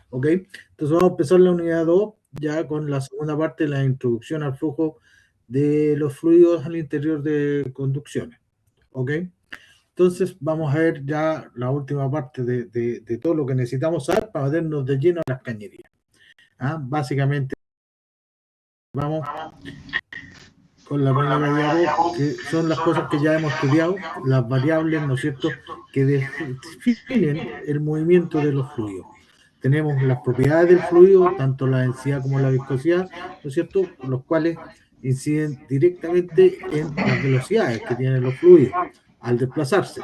¿ok? Entonces vamos a empezar la unidad 2 ya con la segunda parte, la introducción al flujo de los fluidos al interior de conducciones, ¿ok? Entonces vamos a ver ya la última parte de todo lo que necesitamos saber para meternos de lleno a las cañerías. Básicamente vamos con la primera diapo, que son las cosas que ya hemos estudiado, las variables, ¿no es cierto?, que definen el movimiento de los fluidos. Tenemos las propiedades del fluido, tanto la densidad como la viscosidad, ¿no es cierto?, los cuales inciden directamente en las velocidades que tienen los fluidos al desplazarse.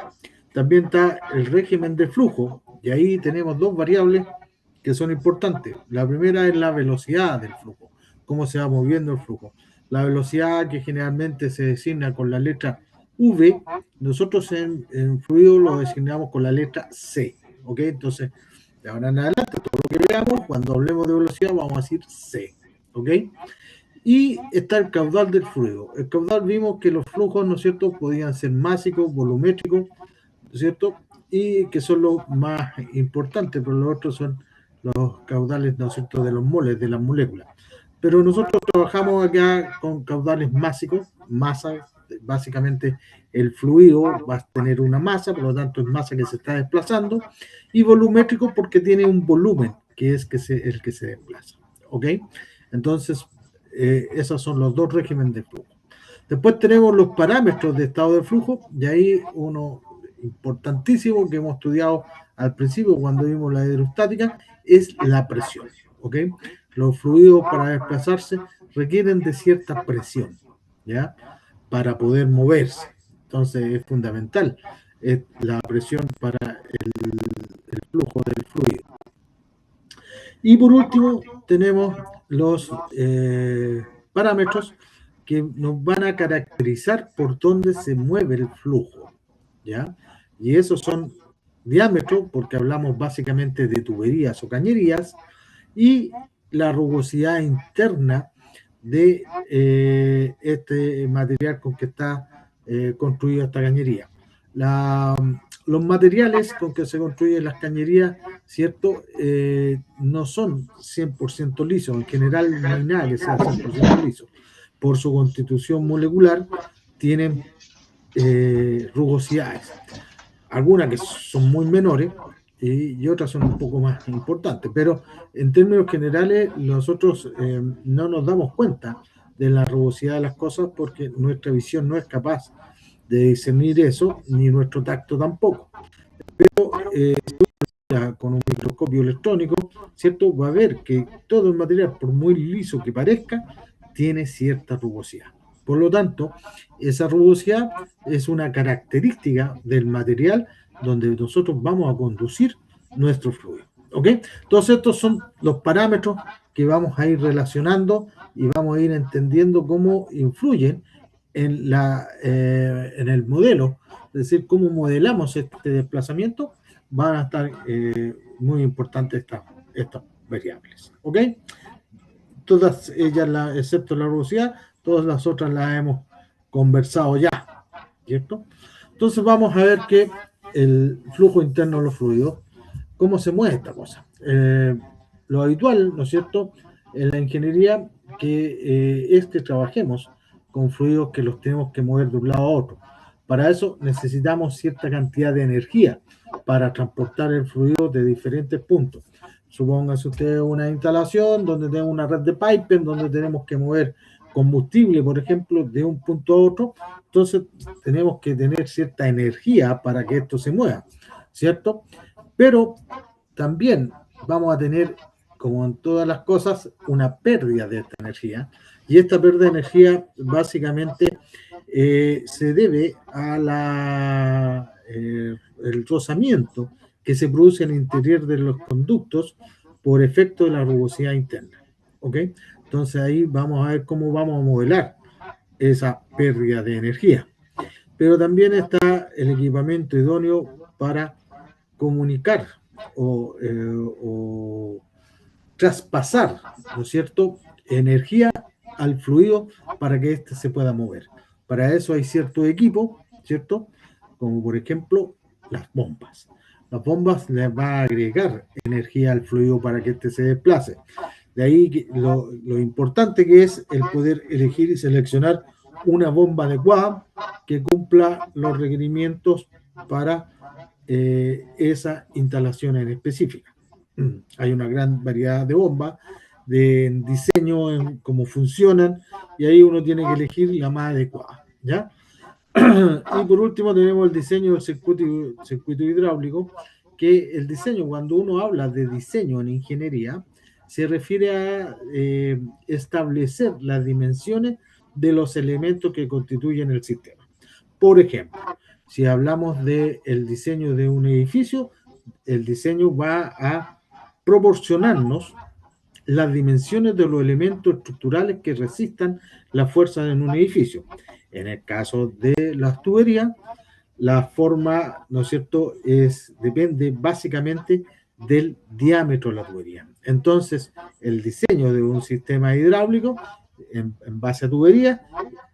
También está el régimen de flujo, y ahí tenemos dos variables que son importantes. La primera es la velocidad del flujo, cómo se va moviendo el flujo. La velocidad que generalmente se designa con la letra V, nosotros en fluido lo designamos con la letra C, ¿ok? Entonces, de ahora en adelante, todo lo que veamos, cuando hablemos de velocidad, vamos a decir C, ¿ok? Y está el caudal del fluido. El caudal vimos que los flujos, ¿no es cierto?, podían ser másicos, volumétricos, ¿no es cierto?, y que son los más importantes, pero los otros son los caudales, ¿no es cierto?, de los moles, de las moléculas. Pero nosotros trabajamos acá con caudales másicos, masa, básicamente el fluido va a tener una masa, por lo tanto es masa que se está desplazando, y volumétrico porque tiene un volumen, que es el que se desplaza, ¿ok? Entonces, esos son los dos regímenes de flujo. Después tenemos los parámetros de estado de flujo, y ahí uno importantísimo que hemos estudiado al principio cuando vimos la hidrostática es la presión, ¿ok? Los fluidos para desplazarse requieren de cierta presión, ¿ya? Para poder moverse. Entonces es fundamental la presión para el flujo del fluido. Y por último tenemos los parámetros que nos van a caracterizar por dónde se mueve el flujo, ¿ya? Y esos son diámetro, porque hablamos básicamente de tuberías o cañerías, y la rugosidad interna de este material con que está construida esta cañería. Los materiales con que se construyen las cañerías, ¿cierto? No son 100% lisos. En general no hay nada que sea 100% liso. Por su constitución molecular tienen rugosidades. Algunas que son muy menores y otras son un poco más importantes. Pero en términos generales nosotros no nos damos cuenta de la rugosidad de las cosas porque nuestra visión no es capaz de discernir eso, ni nuestro tacto tampoco. Pero con un microscopio electrónico, ¿cierto? Va a ver que todo el material, por muy liso que parezca, tiene cierta rugosidad. Por lo tanto, esa rugosidad es una característica del material donde nosotros vamos a conducir nuestro fluido. ¿Ok? Entonces, estos son los parámetros que vamos a ir relacionando y vamos a ir entendiendo cómo influyen en el modelo, es decir, cómo modelamos este desplazamiento, van a estar muy importantes estas variables. ¿Ok? Todas ellas, excepto la rugosidad, todas las otras las hemos conversado ya, ¿cierto? Entonces vamos a ver que el flujo interno de los fluidos, cómo se mueve esta cosa. Lo habitual, ¿no es cierto?, en la ingeniería es que trabajemos con fluidos que los tenemos que mover de un lado a otro. Para eso necesitamos cierta cantidad de energía para transportar el fluido de diferentes puntos. Supóngase usted una instalación donde tenemos una red de pipe, donde tenemos que mover combustible, por ejemplo, de un punto a otro. Entonces tenemos que tener cierta energía para que esto se mueva, ¿cierto? Pero también vamos a tener, como en todas las cosas, una pérdida de esta energía. Y esta pérdida de energía básicamente se debe a el rozamiento que se produce en el interior de los conductos por efecto de la rugosidad interna. ¿Ok? Entonces ahí vamos a ver cómo vamos a modelar esa pérdida de energía. Pero también está el equipamiento idóneo para comunicar o traspasar, ¿no es cierto?, energía al fluido para que éste se pueda mover. Para eso hay cierto equipo, ¿cierto? Como por ejemplo las bombas. Las bombas les va a agregar energía al fluido para que éste se desplace. De ahí lo importante que es el poder elegir y seleccionar una bomba adecuada que cumpla los requerimientos para esa instalación en específica. Hay una gran variedad de bombas, de diseño, en cómo funcionan, y ahí uno tiene que elegir la más adecuada, ¿ya? Y por último tenemos el diseño del circuito hidráulico, que el diseño, cuando uno habla de diseño en ingeniería, se refiere a establecer las dimensiones de los elementos que constituyen el sistema. Por ejemplo, si hablamos del diseño de un edificio, el diseño va a proporcionarnos las dimensiones de los elementos estructurales que resistan la fuerza en un edificio. En el caso de las tuberías, la forma, ¿no es cierto?, depende básicamente del diámetro de la tubería. Entonces, el diseño de un sistema hidráulico en base a tubería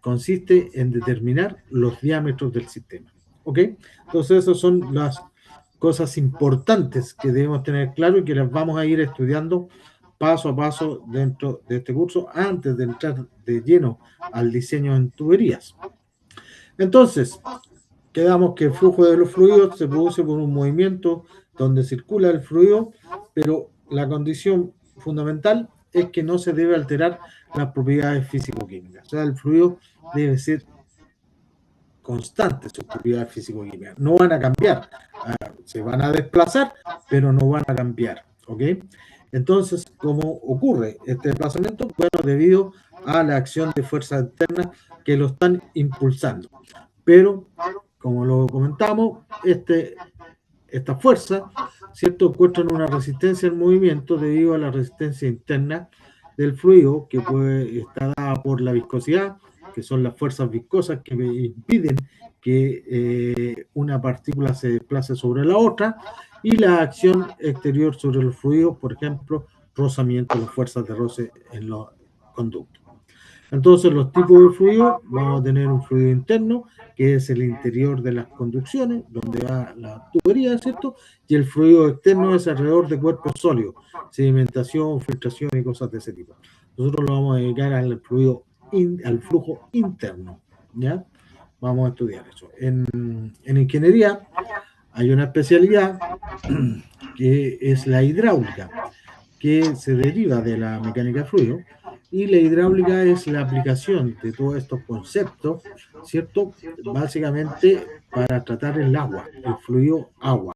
consiste en determinar los diámetros del sistema. ¿Ok? Entonces, esas son las cosas importantes que debemos tener claro y que las vamos a ir estudiando paso a paso dentro de este curso antes de entrar de lleno al diseño en tuberías. Entonces, quedamos que el flujo de los fluidos se produce por un movimiento donde circula el fluido, pero la condición fundamental es que no se debe alterar las propiedades físico-químicas. O sea, el fluido debe ser constante, sus propiedades físico-químicas. No van a cambiar, se van a desplazar, pero no van a cambiar. ¿Ok? Entonces, ¿cómo ocurre este desplazamiento? Bueno, debido a la acción de fuerzas externas que lo están impulsando. Pero, como lo comentamos, esta fuerza, ¿cierto?, encuentran una resistencia al movimiento debido a la resistencia interna del fluido, que está dada por la viscosidad, que son las fuerzas viscosas que impiden que una partícula se desplace sobre la otra, y la acción exterior sobre los fluidos, por ejemplo, rozamiento, las fuerzas de roce en los conductos. Entonces, los tipos de fluido, vamos a tener un fluido interno, que es el interior de las conducciones, donde va la tubería, ¿cierto? Y el fluido externo es alrededor de cuerpos sólidos, sedimentación, filtración y cosas de ese tipo. Nosotros lo vamos a dedicar al flujo interno, ¿ya? Vamos a estudiar eso. En ingeniería hay una especialidad que es la hidráulica, que se deriva de la mecánica de fluido, y la hidráulica es la aplicación de todos estos conceptos, ¿cierto? Básicamente para tratar el agua, el fluido agua.